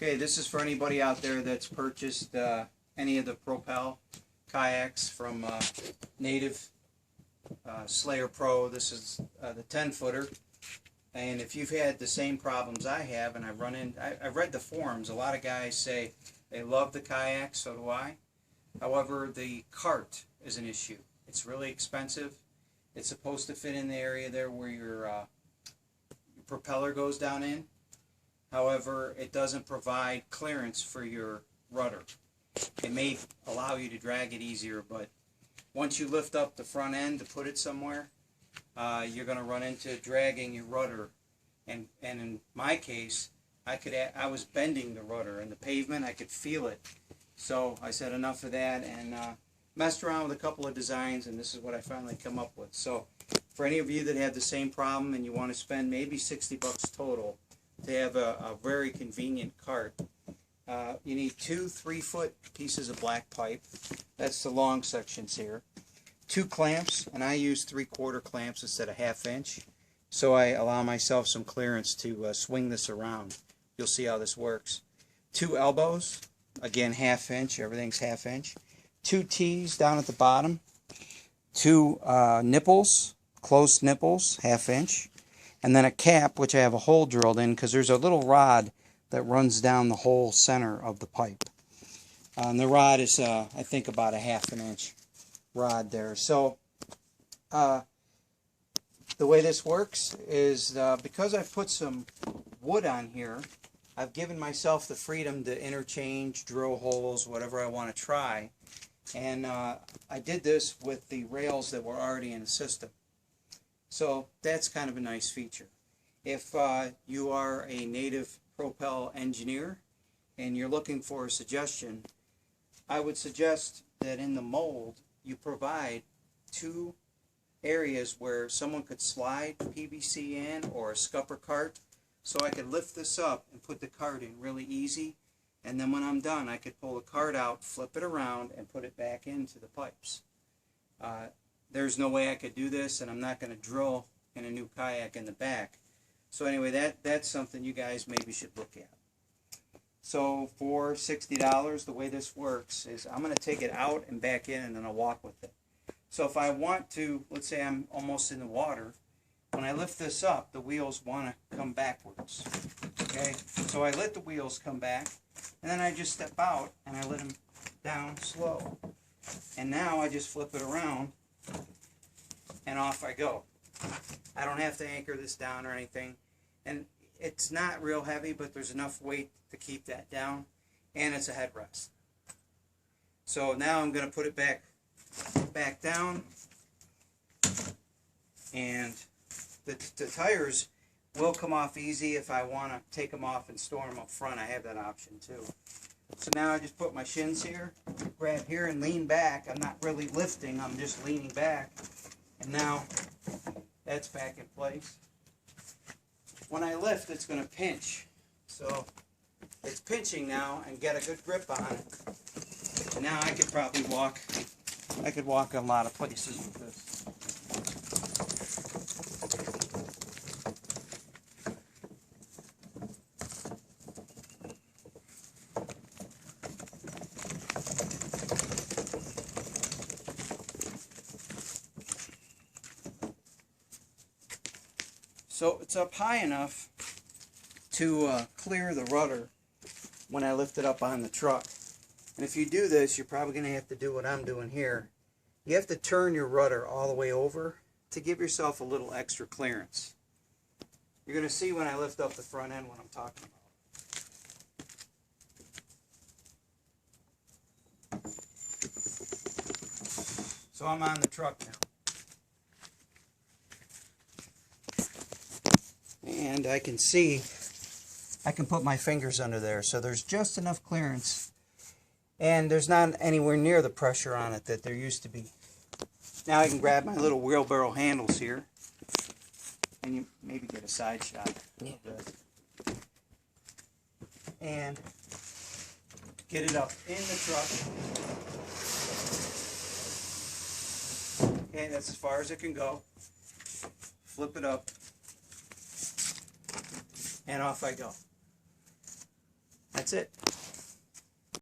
Okay, this is for anybody out there that's purchased any of the propel kayaks from Native Slayer Pro. This is the 10-footer. And if you've had the same problems I have, and I've read the forums, a lot of guys say they love the kayak, so do I. However, the cart is an issue. It's really expensive. It's supposed to fit in the area there where your propeller goes down in. However, it doesn't provide clearance for your rudder. It may allow you to drag it easier, but once you lift up the front end to put it somewhere, you're going to run into dragging your rudder. And in my case, I was bending the rudder in the pavement. I could feel it. So I said enough of that and messed around with a couple of designs, and this is what I finally come up with. So for any of you that have the same problem and you want to spend maybe 60 bucks total to have a very convenient cart, you need 2 3-foot pieces of black pipe. That's the long sections here. 2 clamps, and I use 3/4 clamps instead of 1/2 inch. So I allow myself some clearance to swing this around. You'll see how this works. 2 elbows, again 1/2 inch, everything's 1/2 inch. 2 T's down at the bottom. 2 nipples, closed nipples, 1/2 inch. And then a cap, which I have a hole drilled in because there's a little rod that runs down the whole center of the pipe. And the rod is, I think, about a 1/2 inch rod there. So the way this works is because I've put some wood on here, I've given myself the freedom to interchange, drill holes, whatever I want to try. And I did this with the rails that were already in the system. So that's kind of a nice feature. If you are a native propel engineer and you're looking for a suggestion, I would suggest that in the mold you provide 2 areas where someone could slide PVC in, or a scupper cart, so I could lift this up and put the cart in really easy, and then when I'm done I could pull the cart out, flip it around, and put it back into the pipes. There's no way I could do this, and I'm not going to drill in a new kayak in the back. So anyway, that's something you guys maybe should look at. So for $60, the way this works is I'm going to take it out and back in, and then I'll walk with it. So if I want to, let's say I'm almost in the water, when I lift this up, the wheels want to come backwards. Okay, so I let the wheels come back, and then I just step out and I let them down slow. And now I just flip it around, and off I go. I don't have to anchor this down or anything. And it's not real heavy, but there's enough weight to keep that down, and it's a headrest. So now I'm going to put it back down, and the tires will come off easy. If I want to take them off and store them up front, I have that option too. So now I just put my shins here, grab here, and lean back. I'm not really lifting, I'm just leaning back. And now that's back in place. When I lift, it's going to pinch. So it's pinching now, and get a good grip on it. And now I could probably walk. I could walk a lot of places with this. So it's up high enough to clear the rudder when I lift it up on the truck. And if you do this, you're probably going to have to do what I'm doing here. You have to turn your rudder all the way over to give yourself a little extra clearance. You're going to see when I lift up the front end what I'm talking about. So I'm on the truck now. And I can see, I can put my fingers under there, so there's just enough clearance, and there's not anywhere near the pressure on it that there used to be. Now I can grab my little wheelbarrow handles here, and you maybe get a side shot of this, and get it up in the truck. Okay, that's as far as it can go. Flip it up, and off I go. That's it.